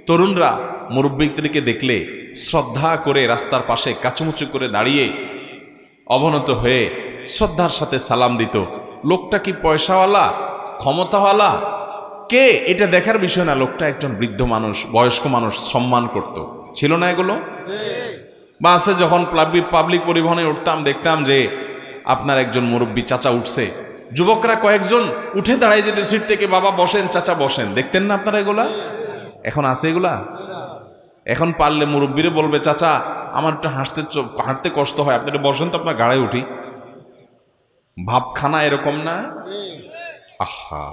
তরুণরা মুরব্বিদেরকে দেখলে শ্রদ্ধা করে রাস্তার পাশে কাচুমুচু করে দাঁড়িয়ে অবনত হয়ে শ্রদ্ধার সাথে সালাম দিত। লোকটা কি পয়সাওয়ালা, ক্ষমতাওয়ালা, কে, এটা দেখার বিষয় না, লোকটা একজন বৃদ্ধ মানুষ, বয়স্ক মানুষ, সম্মান করত। ছিল না এগুলো? বাসে যখন পাবলিক পরিবহনে উঠতাম, দেখতাম যে আপনার একজন মুরব্বী চাচা উঠছে, যুবকরা কয়েকজন উঠে দাঁড়ায় যেত সিট থেকে, বাবা বসেন, চাচা বসেন। দেখতেন না আপনারা এগুলা? এখন আছে এগুলা? এখন পারলে মুরব্বীরে বলবে, চাচা আমার একটু হাঁটতে কষ্ট হয়, আপনি একটু বসেন তো, আপনার গাড়ায় উঠি। ভাবখানা এরকম না? আহা,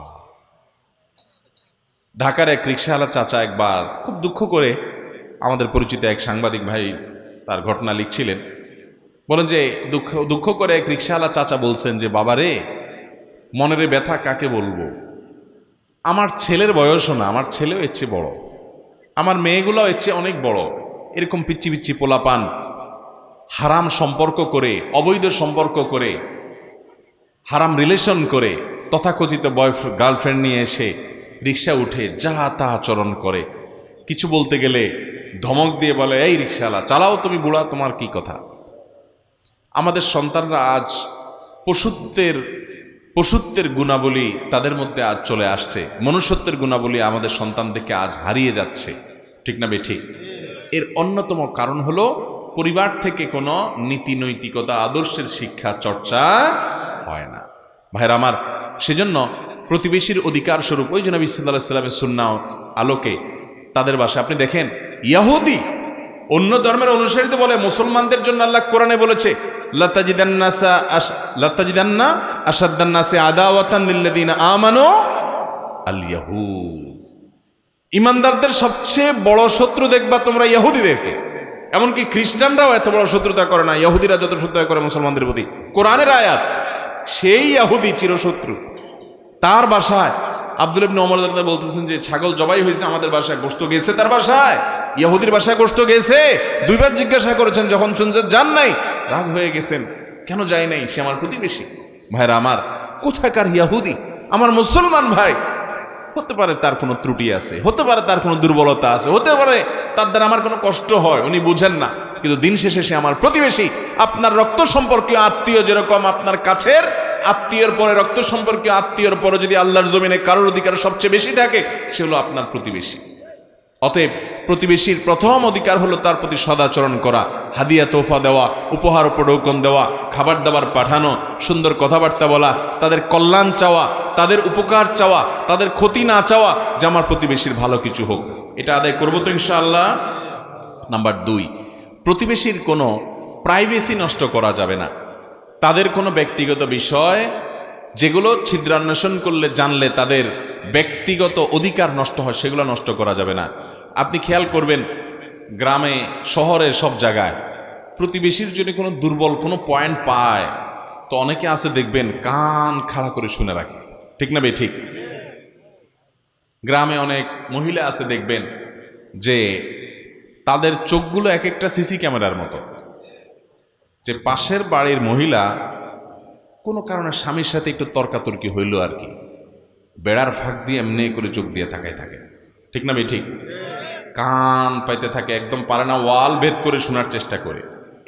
ঢাকার এক রিকশাওয়ালা চাচা একবার খুব দুঃখ করে আমাদের পরিচিত এক সাংবাদিক ভাই তার ঘটনা লিখছিলেন। বলেন যে দুঃখ করে এক রিকশাওয়ালা চাচা বলছেন যে বাবা রে, মনের ব্যথা কাকে বলবো, আমার ছেলের বয়সও না, আমার ছেলেও এর চেয়ে বড়, আমার মেয়েগুলোও এর চেয়ে অনেক বড়, এরকম পিচ্ছি পিচ্ছি পোলাপান হারাম সম্পর্ক করে, অবৈধ সম্পর্ক করে, হারাম রিলেশন করে, তথাকথিত বয়ফ্রেন্ড গার্লফ্রেন্ড নিয়ে এসে রিক্সা উঠে যাহা তা আচরণ করে, কিছু বলতে গেলে ধমক দিয়ে বলে এই রিক্সাওয়ালা চালাও তুমি বুড়া, তোমার কি কথা। আমাদের সন্তানরা আজ পশুত্বের গুণাবলী তাদের মধ্যে আজ চলে আসছে, মনুষ্যত্বের গুণাবলী আমাদের সন্তানদেরকে আজ হারিয়ে যাচ্ছে, ঠিক না বেঠিক? এর অন্যতম কারণ হলো পরিবার থেকে কোনো নীতি নৈতিকতা আদর্শের শিক্ষা চর্চা হয় না। ভাইরা আমার, সেজন্য প্রতিবেশীর অধিকার স্বরূপ ওই নবী সাল্লাল্লাহু আলাইহি ওয়াসাল্লামের সুন্নাহ আলোকে তাদের ভাষা আপনি দেখেন, ইহুদি অন্য ধর্মের অনুসারীদের বলে মুসলমানদের জন্য আল্লাহ কোরআনে বলেছে লাতাজিদান্না আশাদ্দান নাসি আদাওয়াতান লিল্লাযিনা আমানু আল ইয়াহুদ, ইমানদারদের সবচেয়ে বড় শত্রু দেখবা তোমরা ইহুদিদেরকে। এমনকি খ্রিস্টানরাও এত বড় শত্রুতা করে না ইহুদিরা যত শত্রুতা করে মুসলমানদের প্রতি। কোরআনের আয়াত, সেই ইহুদি চিরশত্রু। তার বাসায় আব্দুল ইবনে ওমর রাদিয়াল্লাহু আনহু বলতেছেন যে ছাগল জবাই হয়েছে আমাদের বাসায়, গোশত গেছে তার বাসায়, ইহুদির বাসায় গোশত গেছে। দুইবার জিজ্ঞাসা করেছেন, যখন শুনছেন যান নাই, রাগ হয়ে গেছেন, কেন যায় নাই, সে আমার প্রতিবেশী। ভাইরা আমার, কোথাকার ইহুদি আমার মুসলমান ভাই, হতে পারে তার কোনো ত্রুটি আছে, হতে পারে তার কোনো দুর্বলতা আছে, হতে পারে তার দ্বারা আমার কোনো কষ্ট হয়, উনি বুঝেন না, কিন্তু দিন শেষে সে আমার প্রতিবেশী। আপনার রক্ত সম্পর্কীয় আত্মীয় যেরকম আপনার কাছের, আত্মীয়র পরে রক্ত সম্পর্কীয় আত্মীয়র পরে যদি আল্লাহর জমিনে কারোর অধিকার সবচেয়ে বেশি থাকে, সে হলো আপনার প্রতিবেশী। অতএব প্রতিবেশীর প্রথম অধিকার হলো তার প্রতি সদাচরণ করা, হাদিয়া তোফা দেওয়া, উপহার উপঢৌকন দেওয়া, খাবার দাবার পাঠানো, সুন্দর কথাবার্তা বলা, তাদের কল্যাণ চাওয়া, তাদের উপকার চাওয়া, তাদের ক্ষতি না চাওয়া, যে আমার প্রতিবেশীর ভালো কিছু হোক। এটা আদায় করবো তো ইনশাআল্লাহ। নাম্বার 2, প্রতিবেশীর কোনো প্রাইভেসি নষ্ট করা যাবে না। তাদের কোনো ব্যক্তিগত বিষয় যেগুলো ছিদ্রান্বেষণ করলে, জানলে তাদের ব্যক্তিগত অধিকার নষ্ট হয়, সেগুলো নষ্ট করা যাবে না। আপনি খেয়াল করবেন, গ্রামে শহরে সব জায়গায় প্রতিবেশীর জন্য কোনো দুর্বল কোনো পয়েন্ট পায় তো অনেকে আছে দেখবেন কান খাড়া করে শুনে রাখে, ঠিক না ঠিক? গ্রামে অনেক মহিলা আছে দেখবেন যে তাদের চোখগুলো এক একটা সিসি ক্যামেরার মতো, যে পাশের বাড়ির মহিলা কোনো কারণে স্বামীর সাথে একটু তর্কাতর্কি হইল আর কি, বেড়ার ফাঁক দিয়ে এমনি করে চোখ দিয়ে তাকায় থাকে, ঠিক না ঠিক? কান পাইতে থাকে, একদম পারে না, ওয়াল ভেদ করে শোনার চেষ্টা করে,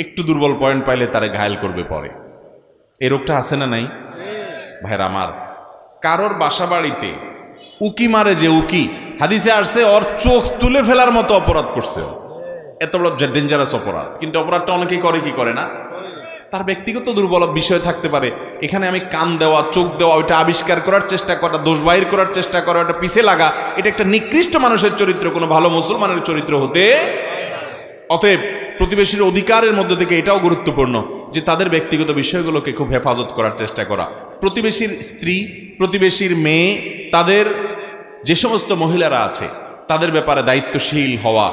একটু দুর্বল পয়েন্ট পাইলে তারে ঘায়েল করবে পরে। এই রোগটা আছে না নাই? ভাইরা আমার, কারোর বাসা বাড়িতে উকি মারে যে উকি, হাদিসে আসছে ওর চোখ তুলে ফেলার মতো অপরাধ করছে, এত বড় ডেঞ্জারাস অপরাধ। কিন্তু অপরাধটা অনেকেই করে কি করে না, তার ব্যক্তিগত দুর্বল বিষয় থাকতে পারে। এখানে আমি কান দেওয়া, চোখ দেওয়া, ওইটা আবিষ্কার করার চেষ্টা করা, দোষ বাহির করার চেষ্টা করা, ওটা পিছে লাগা, এটা একটা নিকৃষ্ট মানুষের চরিত্র, কোনো ভালো মুসলমানের চরিত্র হতে। অতএব প্রতিবেশীর অধিকারের মধ্যে থেকে এটাও গুরুত্বপূর্ণ যে তাদের ব্যক্তিগত বিষয়গুলোকে খুব হেফাজত করার চেষ্টা করা। প্রতিবেশীর স্ত্রী, প্রতিবেশীর মেয়ে, তাদের যে সমস্ত মহিলারা আছে তাদের ব্যাপারে দায়িত্বশীল হওয়া,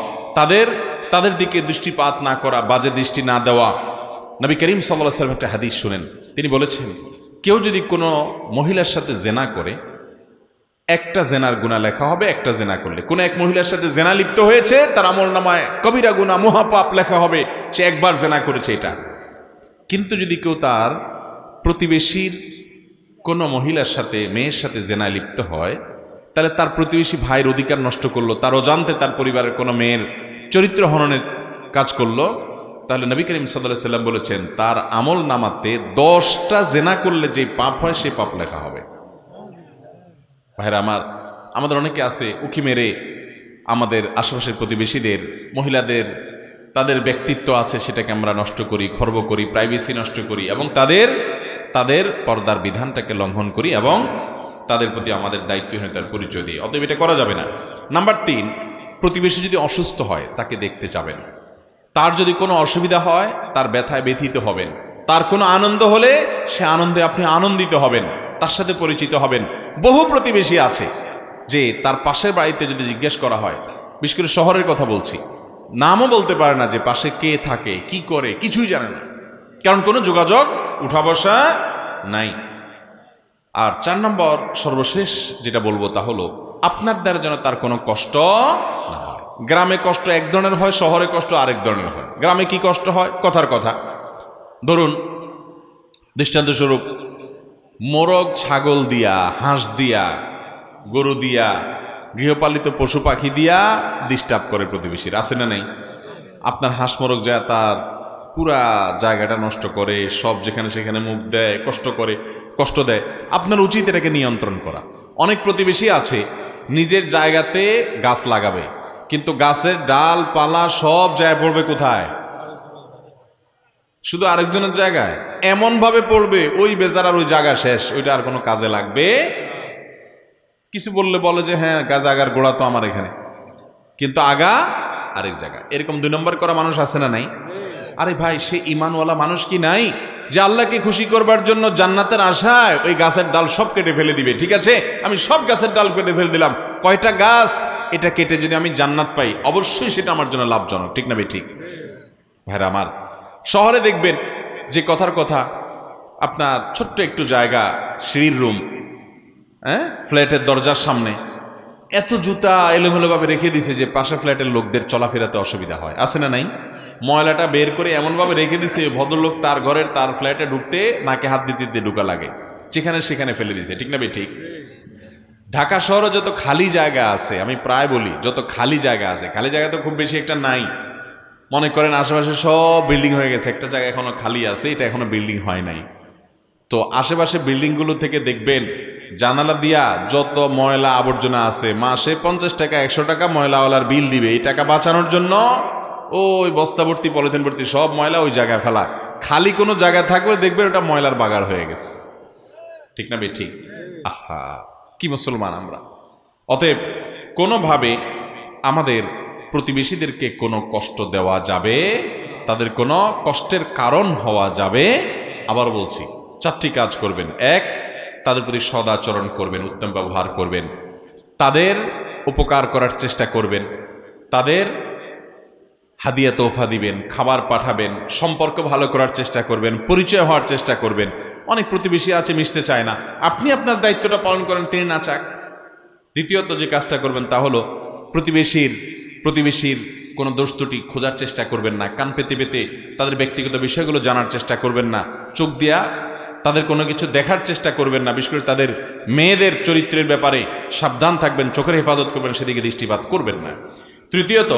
তাদের দিকে দৃষ্টিপাত না করা, বাজে দৃষ্টি না দেওয়া। নবী করিম সাল্লাল্লাহু আলাইহি ওয়াসাল্লাম একটা হাদিস শুনেন, তিনি বলেছেন কেউ যদি কোনো মহিলার সাথে জেনা করে, একটা জেনার গুনাহ লেখা হবে, একটা জেনা করলে। কোনো এক মহিলার সাথে জেনা লিপ্ত হয়েছে, তার আমলনামায় কবিরা গুনাহ, মহাপাপ লেখা হবে, সে একবার জেনা করেছে এটা। কিন্তু যদি কেউ তার প্রতিবেশীর কোনো মহিলার সাথে, মেয়ের সাথে জেনা লিপ্ত হয়, তাহলে তার প্রতিবেশী ভাইয়ের অধিকার নষ্ট করলো, তার অজান্তে তার পরিবারের কোনো মেয়ের চরিত্র হননের কাজ করলো, তাহলে নবী করিম সাল্লাল্লাহু আলাইহি ওয়াসাল্লাম বলেছেন তার আমল নামাতে 10টা জেনা করলে যে পাপ হয় সে পাপ লেখা হবে। ভাইরা আমার, আমাদের অনেকে আছে উকি মেরে আমাদের আশেপাশের প্রতিবেশীদের, মহিলাদের, তাদের ব্যক্তিত্ব আছে সেটাকে আমরা নষ্ট করি, খর্ব করি, প্রাইভেসি নষ্ট করি এবং তাদের পর্দার বিধানটাকে লঙ্ঘন করি এবং তাদের প্রতি আমাদের দায়িত্বহীনতার পরিচয় দিই। অতএব এটা করা যাবে না। নাম্বার 3, প্রতিবেশী যদি অসুস্থ হয় তাকে দেখতে যাবেন। তার যদি কোনো অসুবিধা হয় তার ব্যথায় ব্যথিত হবেন, তার কোনো আনন্দ হলে সে আনন্দে আপনি আনন্দিত হবেন, তার সাথে পরিচিত হবেন। বহু প্রতিবেশী আছে যে তার পাশের বাড়িতে যদি জিজ্ঞেস করা হয়, বিশেষ করে শহরের কথা বলছি, নামও বলতে পারে না যে পাশে কে থাকে, কি করে, কিছুই জানে না। কারণ কোনো যোগাযোগ উঠা বসা নাই। আর 4 নম্বর সর্বশেষ যেটা বলবো তা হলো আপনার দ্বারা যেন তার কোনো কষ্ট না হয়। গ্রামে কষ্ট এক ধরনের হয়, শহরে কষ্ট আরেক ধরনের হয়। গ্রামে কি কষ্ট হয়? কথার কথা, ধরুন দৃষ্টান্তস্বরূপ মোরগ ছাগল দিয়া, হাঁস দিয়া, গরু দিয়া, গৃহপালিত পশু পাখি দিয়া ডিস্টার্ব করে প্রতিবেশীর, আছে না নেই? আপনার হাঁস মোরগ যায় তার পুরা জায়গাটা নষ্ট করে, সব যেখানে সেখানে মুখ দেয়, কষ্ট দেয়। আপনার উচিত এটাকে নিয়ন্ত্রণ করা। অনেক প্রতিবেশী আছে নিজের জায়গাতে গাছ লাগাবে, কিন্তু গাছের ডাল পালা সব যায় পড়বে কোথায়? শুধু আরেকজনের জায়গায়। এমন ভাবে পড়বে ওই বেচারার ওই জায়গা শেষ, ওইটা আর কোনো কাজে লাগবে। কিছু বললে বলে যে হ্যাঁ জায়গার গোড়া তো আমার এখানে, কিন্তু আগা আরেক জায়গায়। এরকম 2 নম্বর করা মানুষ আছে না নাই? আরে ভাই, সে ইমানওয়ালা মানুষ কি নাই যে আল্লাহকে খুশি করবার জন্য জান্নাতের আশায় ওই গাছের ডাল সব কেটে ফেলে দিবে? ঠিক আছে, আমি সব গাছের ডাল কেটে ফেলে দিলাম, কয়টা গাছ এটা কেটে যদি আমি জান্নাত পাই অবশ্যই সেটা আমার জন্য লাভজনক, ঠিক না ভাই? ঠিক ভাইরা আমার, শহরে দেখবেন যে কথার কথা আপনার ছোট্ট একটু জায়গা, সিঁড়ির রুম, হ্যাঁ, ফ্ল্যাটের দরজার সামনে এত জুতা এলোমেলোভাবে রেখে দিছে যে পাশে ফ্ল্যাটের লোকদের চলাফেরাতে অসুবিধা হয়, আছে না নাই? ময়লাটা বের করে এমনভাবে রেখে দিছে ভদ্রলোক তার ঘরের তার ফ্ল্যাটে ঢুকতে নাকে হাত দিতে দিতে ঢুকা লাগে, যেখানে সেখানে ফেলে দিছে, ঠিক না ভাই? ঠিক। ঢাকা শহরে যত খালি জায়গা আছে, আমি প্রায় বলি যত খালি জায়গা আছে, খালি জায়গা তো খুব বেশি একটা নাই। মনে করেন আশেপাশে সব বিল্ডিং হয়ে গেছে, একটা জায়গা এখনো খালি আছে, এটা এখনো বিল্ডিং হয় নাই। তো আশেপাশে বিল্ডিংগুলো থেকে দেখবেন জানালা দিয়া যত ময়লা আবর্জনা আছে, মাসে 50 টাকা 100 টাকা ময়লাওয়ালার বিল দিবে। এই টাকা বাঁচানোর জন্য ওই বস্তা ভর্তি পলিথিন ভর্তি সব ময়লা ওই জায়গায় ফেলা। খালি কোনো জায়গা থাকলে দেখবেন ওটা ময়লার বাগার হয়ে গেছে, ঠিক না ভাই? ঠিক। আহা, কি মুসলমান আমরা! অতএব কোনোভাবে আমাদের প্রতিবেশীদেরকে কোনো কষ্ট দেওয়া যাবে, তাদের কোনো কষ্টের কারণ হওয়া যাবে। আবার বলছি, 4টি কাজ করবেন। 1, তাদের প্রতি সদাচরণ করবেন, উত্তম ব্যবহার করবেন, তাদের উপকার করার চেষ্টা করবেন, তাদের হাদিয়া তোফা দিবেন, খাবার পাঠাবেন, সম্পর্ক ভালো করার চেষ্টা করবেন, পরিচয় হওয়ার চেষ্টা করবেন। অনেক প্রতিবেশী আছে মিশতে চায় না, আপনি আপনার দায়িত্বটা পালন করেন, তিনি না চাক। দ্বিতীয়ত যে কাজটা করবেন তা হলো প্রতিবেশীর কোনো দোষ ত্রুটি খোঁজার চেষ্টা করবেন না, কান পেতে পেতে তাদের ব্যক্তিগত বিষয়গুলো জানার চেষ্টা করবেন না, চোখ দিয়া তাদের কোনো কিছু দেখার চেষ্টা করবেন না, বিশেষ করে তাদের মেয়েদের চরিত্রের ব্যাপারে সাবধান থাকবেন, চোখের হেফাজত করবেন, সেদিকে দৃষ্টিপাত করবেন না। তৃতীয়ত,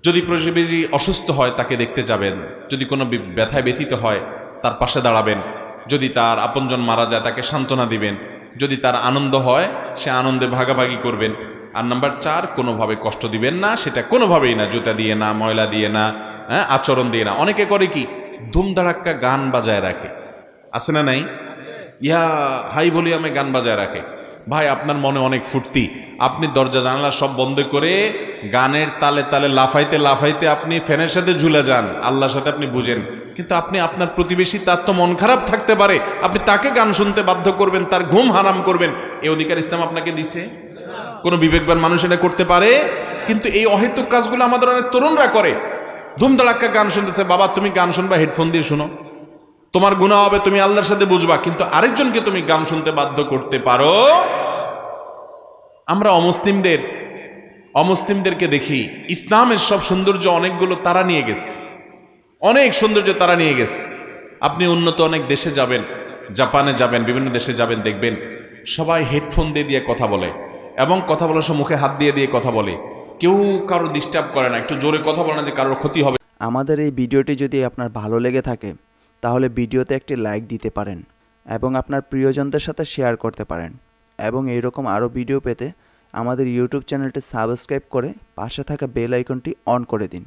যদি প্রতিবেশী অসুস্থ হয় তাকে দেখতে যাবেন, যদি কোনো ব্যথায় ব্যথিত হয় তার পাশে দাঁড়াবেন, যদি তার আপনজন মারা যায় তাকে সান্ত্বনা দিবেন, যদি তার আনন্দ হয় সে আনন্দে ভাগাভাগি করবেন। আর নাম্বার 4, কোনোভাবে কষ্ট দিবেন না, সেটা কোনোভাবেই না, জুতা দিয়ে না, ময়লা দিয়ে না, হ্যাঁ, আচরণ দিয়ে না। অনেকে করে কি, ধুমধাড়াক্কা গান বাজায় রাখে, আছে না নাই? ইয়া হাই বলি আমি গান বাজায় রাখে। ভাই, আপনার মনে অনেক ফুর্তি, আপনি দরজা জানালা সব বন্ধ করে গানের তালে তালে লাফাইতে লাফাইতে আপনি ফ্যানের সাথে ঝুলে যান, আল্লাহর সাথে আপনি বুঝেন। কিন্তু আপনি আপনার প্রতিবেশী, তার তো মন খারাপ থাকতে পারে, আপনি তাকে গান শুনতে বাধ্য করবেন, তার ঘুম হারাম করবেন, এই অধিকার ইসলাম আপনাকে দিছে? কোনো বিবেকবান মানুষ এটা করতে পারে? কিন্তু এই অহেতুক কাজগুলো আমাদের অনেক তরুণরা করে। ধুমধাড়াক্কা গান শুনতেছে, বাবা তুমি গান শুনবা, হেডফোন দিয়ে শুনো, তোমার গুনাহ হবে, তুমি আল্লাহর সাথে বুঝবা, কিন্তু আরেকজনকে তুমি গান শুনতে বাধ্য করতে পারো? আমরা অমুসলিমদেরকে দেখি, ইসলামের সব সৌন্দর্য অনেকগুলো তারা নিয়ে গেছে, অনেক সৌন্দর্য তারা নিয়ে গেছে। আপনি উন্নত অনেক দেশে যাবেন, জাপানে যাবেন, বিভিন্ন দেশে যাবেন, দেখবেন সবাই হেডফোন দিয়ে কথা বলে, এবং কথা বলার সময় মুখে হাত দিয়ে কথা বলে, কেউ কারো ডিস্টার্ব করে না, একটু জোরে কথা বলে না যে কারোর ক্ষতি হবে। আমাদের এই ভিডিওটি যদি আপনার ভালো লেগে থাকে তাহলে ভিডিওতে একটি লাইক দিতে পারেন এবং আপনার প্রিয়জনদের সাথে শেয়ার করতে পারেন, এবং এইরকম আরও ভিডিও পেতে আমাদের ইউটিউব চ্যানেলটি সাবস্ক্রাইব করে পাশে থাকা বেল আইকনটি অন করে দিন।